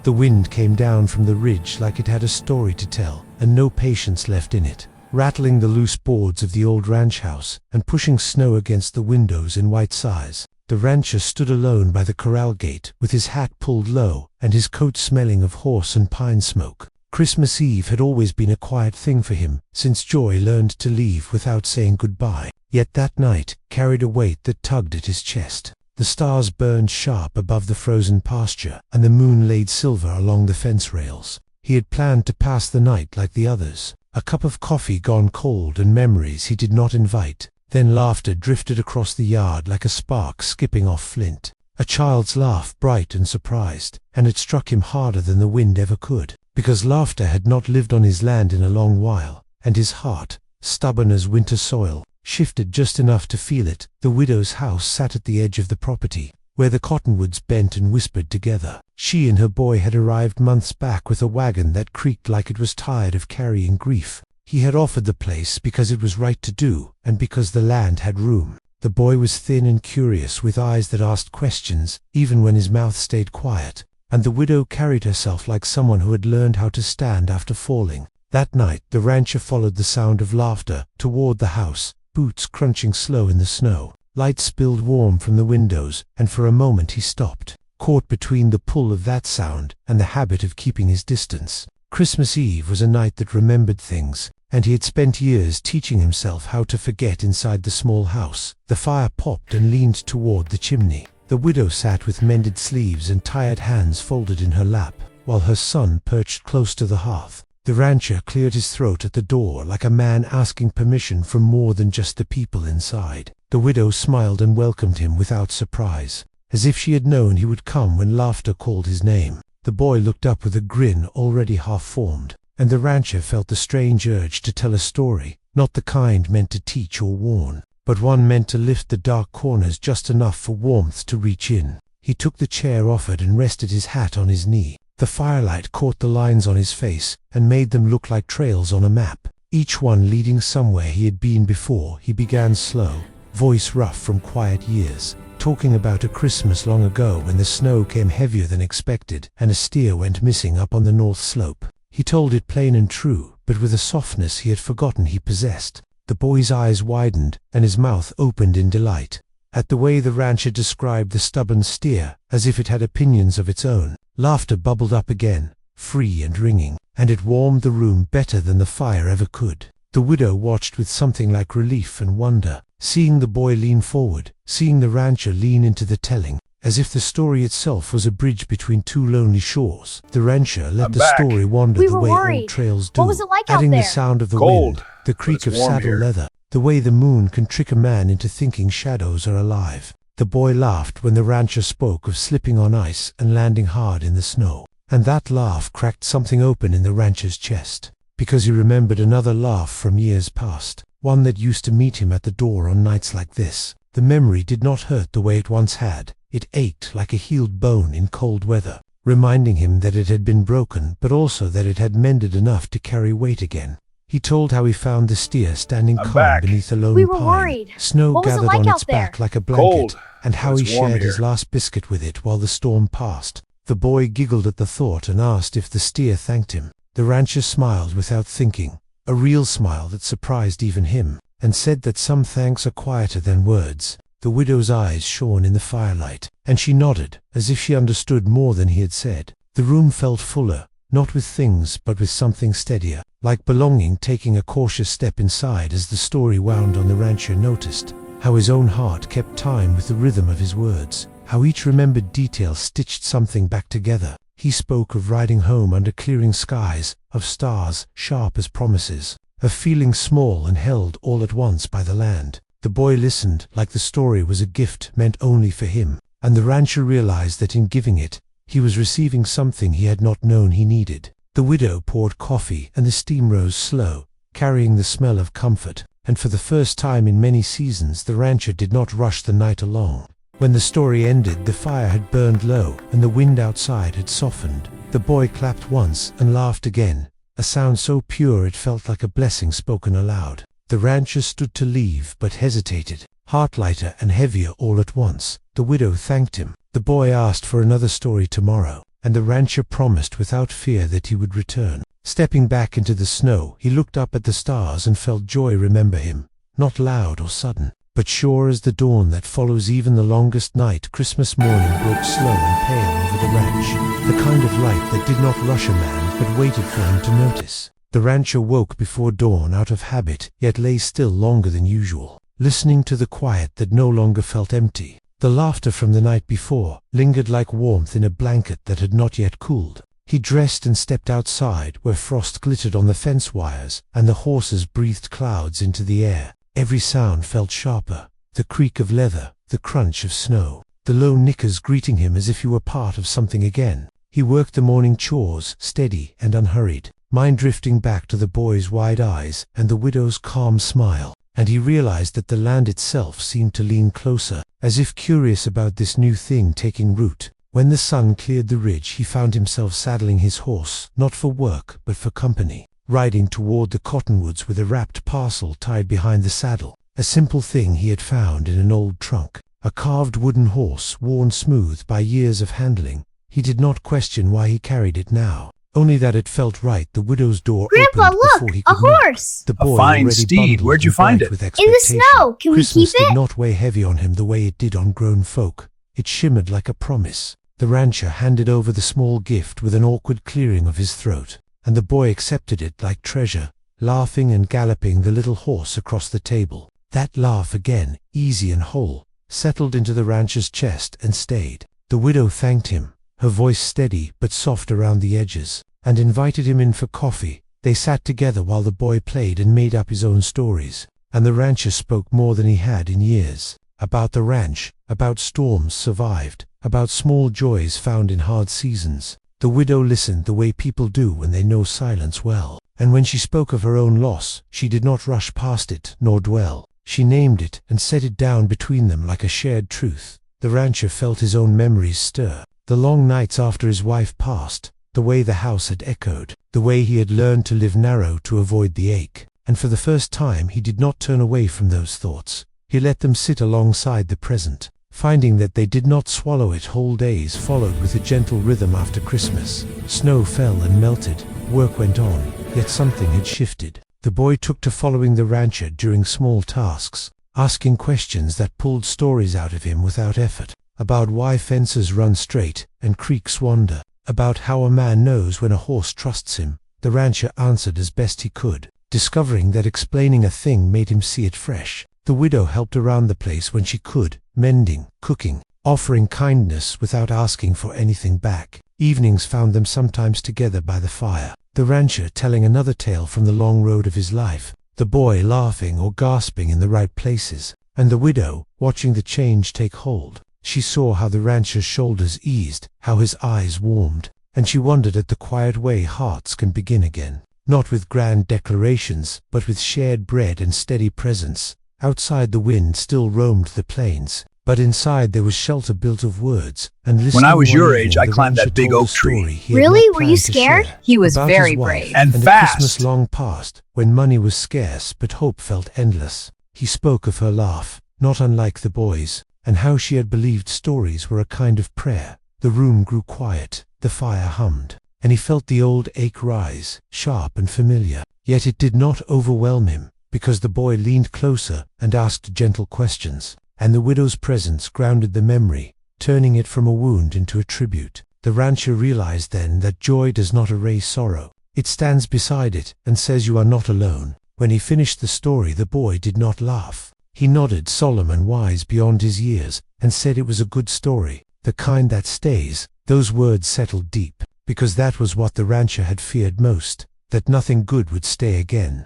The wind came down from the ridge like it had a story to tell, and no patience left in it, rattling the loose boards of the old ranch house and pushing snow against the windows in white sighs. The rancher stood alone by the corral gate, with his hat pulled low and his coat smelling of horse and pine smoke. Christmas Eve had always been a quiet thing for him, since Joy learned to leave without saying goodbye. Yet that night carried a weight that tugged at his chest. The stars burned sharp above the frozen pasture, and the moon laid silver along the fence rails. He had planned to pass the night like the others, a cup of coffee gone cold and memories he did not invite. Then laughter drifted across the yard like a spark skipping off flint. A child's laugh, bright and surprised, and it struck him harder than the wind ever could, because laughter had not lived on his land in a long while, and his heart, stubborn as winter soil, shifted just enough to feel it. The widow's house sat at the edge of the property, where the cottonwoods bent and whispered together. She and her boy had arrived months back with a wagon that creaked like it was tired of carrying grief. He had offered the place because it was right to do, and because the land had room. The boy was thin and curious, with eyes that asked questions, even when his mouth stayed quiet, and the widow carried herself like someone who had learned how to stand after falling. That night the rancher followed the sound of laughter toward the house, boots crunching slow in the snow. Light spilled warm from the windows, and for a moment he stopped, caught between the pull of that sound and the habit of keeping his distance. Christmas Eve was a night that remembered things, and he had spent years teaching himself how to forget inside the small house. The fire popped and leaned toward the chimney. The widow sat with mended sleeves and tired hands folded in her lap, while her son perched close to the hearth. The rancher cleared his throat at the door like a man asking permission from more than just the people inside. The widow smiled and welcomed him without surprise, as if she had known he would come when laughter called his name. The boy looked up with a grin already half-formed, and the rancher felt the strange urge to tell a story, not the kind meant to teach or warn, but one meant to lift the dark corners just enough for warmth to reach in. He took the chair offered and rested his hat on his knee. The firelight caught the lines on his face and made them look like trails on a map, each one leading somewhere he had been before. He began slow, voice rough from quiet years, talking about a Christmas long ago when the snow came heavier than expected and a steer went missing up on the north slope. He told it plain and true, but with a softness he had forgotten he possessed. The boy's eyes widened and his mouth opened in delight at the way the rancher described the stubborn steer, as if it had opinions of its own. Laughter bubbled up again, free and ringing, and it warmed the room better than the fire ever could. The widow watched with something like relief and wonder, seeing the boy lean forward, seeing the rancher lean into the telling, as if the story itself was a bridge between two lonely shores. The rancher let the story wander the way old trails do, What was it like adding out there? the sound of the Cold, wind, the creak of warm saddle here. leather, the way the moon can trick a man into thinking shadows are alive. The boy laughed when the rancher spoke of slipping on ice and landing hard in the snow, and that laugh cracked something open in the rancher's chest, because he remembered another laugh from years past, one that used to meet him at the door on nights like this. The memory did not hurt the way it once had. It ached like a healed bone in cold weather, reminding him that it had been broken, but also that it had mended enough to carry weight again. He told how he found the steer standing calm back. beneath a lone We were pine, worried. snow What was it gathered like on out its there? back like a blanket, Cold, and how but he it's warm shared his here. last biscuit with it while the storm passed. The boy giggled at the thought and asked if the steer thanked him. The rancher smiled without thinking, a real smile that surprised even him, and said that some thanks are quieter than words. The widow's eyes shone in the firelight, and she nodded, as if she understood more than he had said. The room felt fuller, not with things but with something steadier, like belonging, taking a cautious step inside. As the story wound on, the rancher noticed how his own heart kept time with the rhythm of his words, how each remembered detail stitched something back together. He spoke of riding home under clearing skies, of stars sharp as promises, of feeling small and held all at once by the land. The boy listened like the story was a gift meant only for him, and the rancher realized that in giving it, he was receiving something he had not known he needed. The widow poured coffee, and the steam rose slow, carrying the smell of comfort, and for the first time in many seasons the rancher did not rush the night along. When the story ended, the fire had burned low, and the wind outside had softened. The boy clapped once and laughed again, a sound so pure it felt like a blessing spoken aloud. The rancher stood to leave, but hesitated, heart lighter and heavier all at once. The widow thanked him. The boy asked for another story tomorrow, and the rancher promised without fear that he would return. Stepping back into the snow, he looked up at the stars and felt joy remember him, not loud or sudden, but sure as the dawn that follows even the longest night. Christmas morning broke slow and pale over the ranch, the kind of light that did not rush a man but waited for him to notice. The rancher woke before dawn out of habit, yet lay still longer than usual, listening to the quiet that no longer felt empty. The laughter from the night before lingered like warmth in a blanket that had not yet cooled. He dressed and stepped outside, where frost glittered on the fence wires and the horses breathed clouds into the air. Every sound felt sharper, the creak of leather, the crunch of snow, the low knickers greeting him as if he were part of something again. He worked the morning chores, steady and unhurried, mind drifting back to the boy's wide eyes and the widow's calm smile, and he realized that the land itself seemed to lean closer, as if curious about this new thing taking root. When the sun cleared the ridge, he found himself saddling his horse, not for work but for company, riding toward the cottonwoods with a wrapped parcel tied behind the saddle, a simple thing he had found in an old trunk, a carved wooden horse worn smooth by years of handling. He did not question why he carried it now, only that it felt right. The widow's door Grandpa, opened before he could a horse! knock. The boy, A fine already steed. bundled Where'd you and find bright it? with In the expectation. snow! Can we Christmas keep it? did not weigh heavy on him the way it did on grown folk. It shimmered like a promise. The rancher handed over the small gift with an awkward clearing of his throat, and the boy accepted it like treasure, laughing and galloping the little horse across the table. That laugh again, easy and whole, settled into the rancher's chest and stayed. The widow thanked him, her voice steady but soft around the edges, and invited him in for coffee. They sat together while the boy played and made up his own stories, and the rancher spoke more than he had in years, about the ranch, about storms survived, about small joys found in hard seasons. The widow listened the way people do when they know silence well, and when she spoke of her own loss, she did not rush past it nor dwell. She named it and set it down between them like a shared truth. The rancher felt his own memories stir, the long nights after his wife passed, the way the house had echoed, the way he had learned to live narrow to avoid the ache, and for the first time he did not turn away from those thoughts. He let them sit alongside the present, finding that they did not swallow it. Whole days followed with a gentle rhythm after Christmas. Snow fell and melted, work went on, yet something had shifted. The boy took to following the rancher during small tasks, asking questions that pulled stories out of him without effort, about why fences run straight and creeks wander, about how a man knows when a horse trusts him. The rancher answered as best he could, discovering that explaining a thing made him see it fresh. The widow helped around the place when she could, mending, cooking, offering kindness without asking for anything back. Evenings found them sometimes together by the fire, the rancher telling another tale from the long road of his life, the boy laughing or gasping in the right places, and the widow watching the change take hold. She saw how the rancher's shoulders eased, how his eyes warmed, and she wondered at the quiet way hearts can begin again, not with grand declarations, but with shared bread and steady presence. Outside the wind still roamed the plains, but inside there was shelter built of words. And When I was one your evening, age, I the climbed rancher that big told a oak tree. story he had Really? not Were you planned to scared? share, He was about very his wife, brave. And a fast. Christmas long past, when money was scarce but hope felt endless. He spoke of her laugh, not unlike the boy's, and how she had believed stories were a kind of prayer. The room grew quiet, the fire hummed, and he felt the old ache rise, sharp and familiar. Yet it did not overwhelm him, because the boy leaned closer and asked gentle questions, and the widow's presence grounded the memory, turning it from a wound into a tribute. The rancher realized then that joy does not erase sorrow. It stands beside it and says you are not alone. When he finished the story, the boy did not laugh. He nodded, solemn and wise beyond his years, and said it was a good story, the kind that stays. Those words settled deep, because that was what the rancher had feared most, that nothing good would stay again.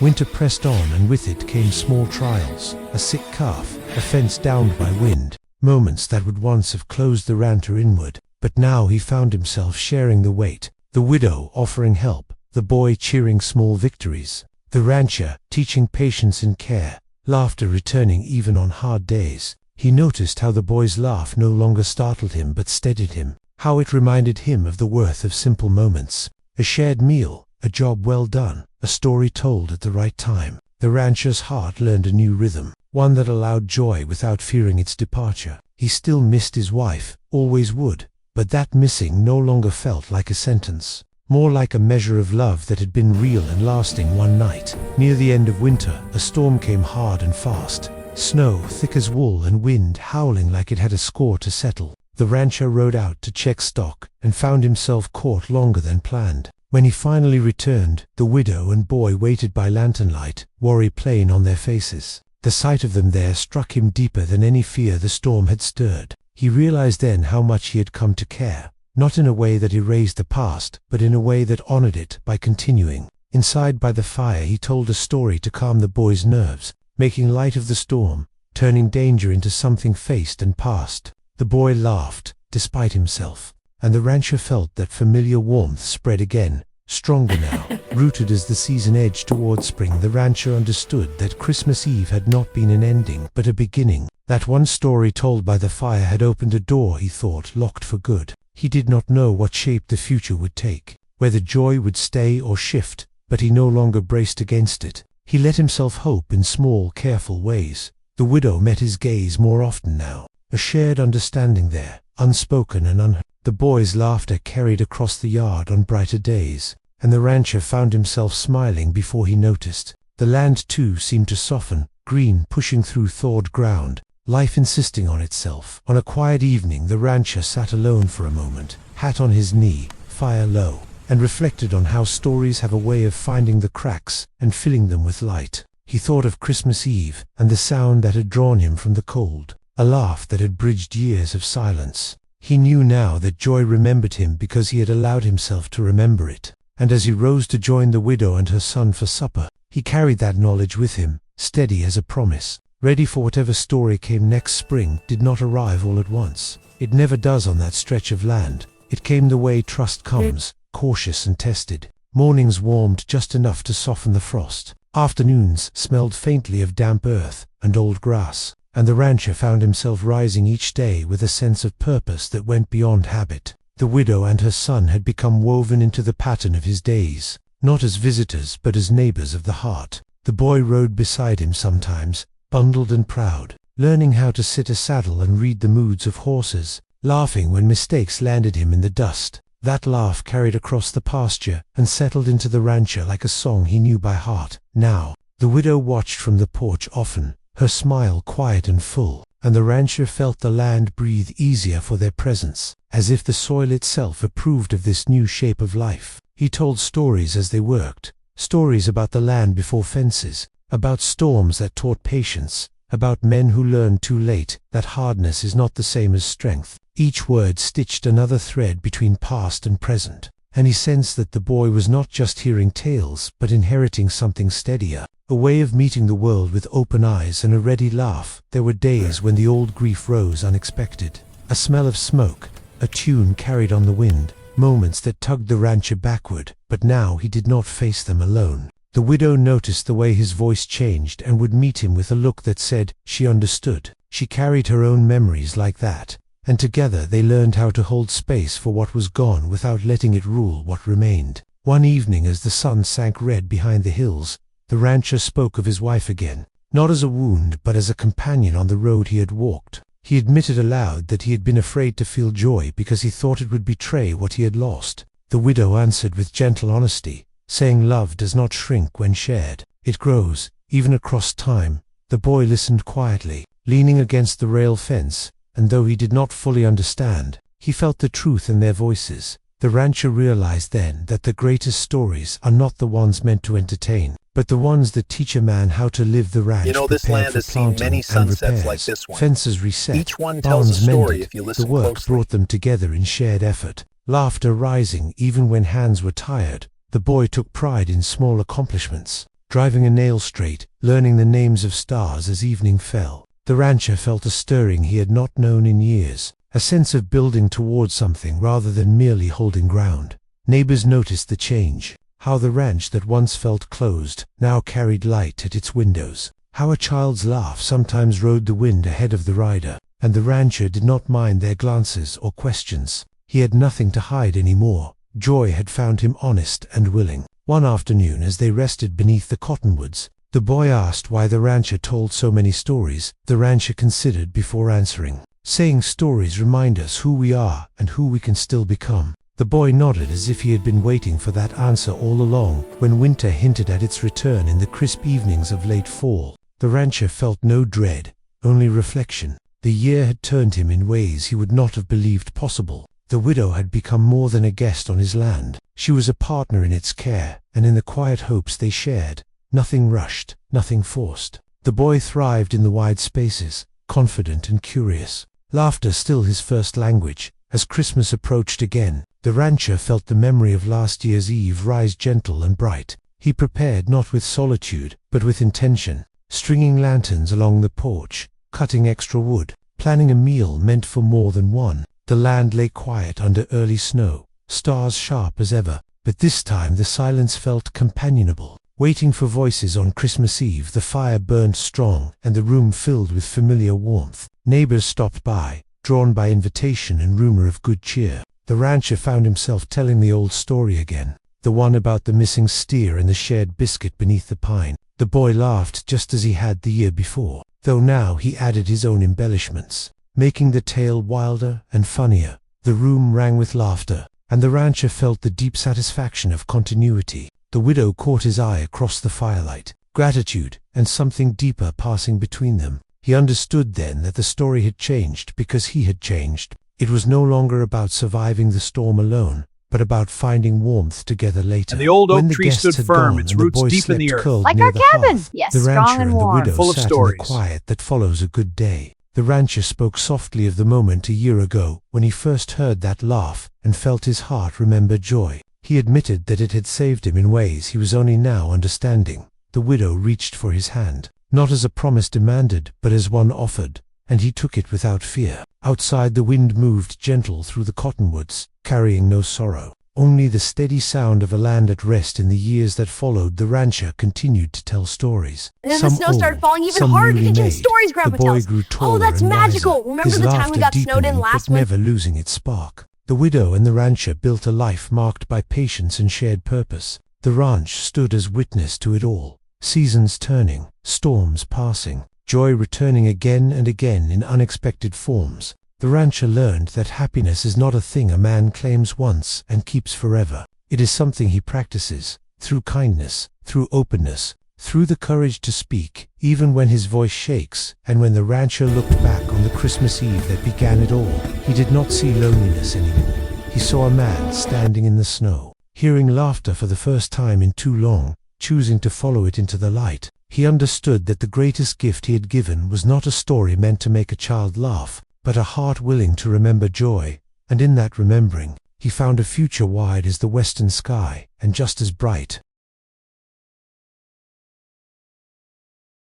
Winter pressed on, and with it came small trials, a sick calf, a fence downed by wind, moments that would once have closed the rancher inward, but now he found himself sharing the weight, the widow offering help, the boy cheering small victories, the rancher teaching patience and care, laughter returning even on hard days. He noticed how the boy's laugh no longer startled him but steadied him, how it reminded him of the worth of simple moments, a shared meal, a job well done, a story told at the right time. The rancher's heart learned a new rhythm, one that allowed joy without fearing its departure. He still missed his wife, always would, but that missing no longer felt like a sentence, more like a measure of love that had been real and lasting. One night, near the end of winter, a storm came hard and fast. Snow thick as wool and wind howling like it had a score to settle. The rancher rode out to check stock and found himself caught longer than planned. When he finally returned, the widow and boy waited by lantern light, worry plain on their faces. The sight of them there struck him deeper than any fear the storm had stirred. He realized then how much he had come to care, not in a way that erased the past, but in a way that honored it by continuing. Inside by the fire he told a story to calm the boy's nerves, making light of the storm, turning danger into something faced and past. The boy laughed, despite himself, and the rancher felt that familiar warmth spread again, stronger now. Rooted as the season edged toward spring, the rancher understood that Christmas Eve had not been an ending, but a beginning. That one story told by the fire had opened a door he thought locked for good. He did not know what shape the future would take, whether joy would stay or shift, but he no longer braced against it. He let himself hope in small, careful ways. The widow met his gaze more often now, a shared understanding there, unspoken and unheard. The boy's laughter carried across the yard on brighter days, and the rancher found himself smiling before he noticed. The land too seemed to soften, green pushing through thawed ground, life insisting on itself. On a quiet evening the rancher sat alone for a moment, hat on his knee, fire low, and reflected on how stories have a way of finding the cracks and filling them with light. He thought of Christmas Eve and the sound that had drawn him from the cold, a laugh that had bridged years of silence. He knew now that joy remembered him because he had allowed himself to remember it, and as he rose to join the widow and her son for supper, he carried that knowledge with him, steady as a promise, ready for whatever story came next. Spring did not arrive all at once. It never does on that stretch of land. It came the way trust comes, cautious and tested. Mornings warmed just enough to soften the frost. Afternoons smelled faintly of damp earth and old grass, and the rancher found himself rising each day with a sense of purpose that went beyond habit. The widow and her son had become woven into the pattern of his days, not as visitors but as neighbors of the heart. The boy rode beside him sometimes, bundled and proud, learning how to sit a saddle and read the moods of horses, laughing when mistakes landed him in the dust. That laugh carried across the pasture and settled into the rancher like a song he knew by heart. Now, the widow watched from the porch often, her smile quiet and full, and the rancher felt the land breathe easier for their presence, as if the soil itself approved of this new shape of life. He told stories as they worked, stories about the land before fences, about storms that taught patience, about men who learned too late that hardness is not the same as strength. Each word stitched another thread between past and present, and he sensed that the boy was not just hearing tales but inheriting something steadier, a way of meeting the world with open eyes and a ready laugh. There were days when the old grief rose unexpected, a smell of smoke, a tune carried on the wind, moments that tugged the rancher backward, but now he did not face them alone. The widow noticed the way his voice changed and would meet him with a look that said she understood. She carried her own memories like that, and together they learned how to hold space for what was gone without letting it rule what remained. One evening as the sun sank red behind the hills, the rancher spoke of his wife again, not as a wound but as a companion on the road he had walked. He admitted aloud that he had been afraid to feel joy because he thought it would betray what he had lost. The widow answered with gentle honesty, saying love does not shrink when shared. It grows, even across time. The boy listened quietly, leaning against the rail fence, and though he did not fully understand, he felt the truth in their voices. The rancher realized then that the greatest stories are not the ones meant to entertain, but the ones that teach a man how to live the ranch. You know, this land has seen many sunsets like this one. Fences reset, each one tells a story mended. if you listen The work closely. brought them together in shared effort, laughter rising even when hands were tired. The boy took pride in small accomplishments, driving a nail straight, learning the names of stars as evening fell. The rancher felt a stirring he had not known in years, a sense of building towards something rather than merely holding ground. Neighbors noticed the change, how the ranch that once felt closed now carried light at its windows, how a child's laugh sometimes rode the wind ahead of the rider, and the rancher did not mind their glances or questions. He had nothing to hide anymore. Joy had found him honest and willing. One afternoon as they rested beneath the cottonwoods, the boy asked why the rancher told so many stories. The rancher considered before answering. saying stories remind us who we are and who we can still become. The boy nodded as if he had been waiting for that answer all along, when winter hinted at its return in the crisp evenings of late fall. The rancher felt no dread, only reflection. The year had turned him in ways he would not have believed possible. The widow had become more than a guest on his land. She was a partner in its care, and in the quiet hopes they shared. Nothing rushed, nothing forced. The boy thrived in the wide spaces, confident and curious. Laughter still his first language. As Christmas approached again, the rancher felt the memory of last year's Eve rise gentle and bright. He prepared not with solitude, but with intention, stringing lanterns along the porch, cutting extra wood, planning a meal meant for more than one. The land lay quiet under early snow, stars sharp as ever, but this time the silence felt companionable. Waiting for voices on Christmas Eve, the fire burned strong and the room filled with familiar warmth. Neighbors stopped by, drawn by invitation and rumor of good cheer. The rancher found himself telling the old story again, the one about the missing steer and the shared biscuit beneath the pine. The boy laughed just as he had the year before, though now he added his own embellishments, making the tale wilder and funnier. The room rang with laughter, and the rancher felt the deep satisfaction of continuity. The widow caught his eye across the firelight, gratitude and something deeper passing between them. He understood then that the story had changed because he had changed. It was no longer about surviving the storm alone, but about finding warmth together later. And the old When oak the tree guests stood had firm, gone its and the roots boy deep in the slept earth. curled Like near our the cabin. hearth, Yes, the strong rancher and and the warm. widow Full of sat stories. in the quiet that follows a good day. The rancher spoke softly of the moment a year ago when he first heard that laugh and felt his heart remember joy. He admitted that it had saved him in ways he was only now understanding. The widow reached for his hand, not as a promise demanded, but as one offered, and he took it without fear. Outside, the wind moved gentle through the cottonwoods, carrying no sorrow, only the steady sound of a land at rest. In the years that followed, the rancher continued to tell stories. And then Some the snow started old, falling even some harder. newly Continue made. stories, Grandpa The boy tells. grew taller that's and magical. wiser, Remember his the time laughter we got snowed in deepening, last but winter? never losing its spark. The widow and the rancher built a life marked by patience and shared purpose. The ranch stood as witness to it all. Seasons turning, storms passing, joy returning again and again in unexpected forms. The rancher learned that happiness is not a thing a man claims once and keeps forever. It is something he practices, through kindness, through openness, through the courage to speak, even when his voice shakes. And when the rancher looked back on the Christmas Eve that began it all, he did not see loneliness anymore. He saw a man standing in the snow, hearing laughter for the first time in too long, choosing to follow it into the light. He understood that the greatest gift he had given was not a story meant to make a child laugh, but a heart willing to remember joy, and in that remembering, he found a future wide as the western sky and just as bright.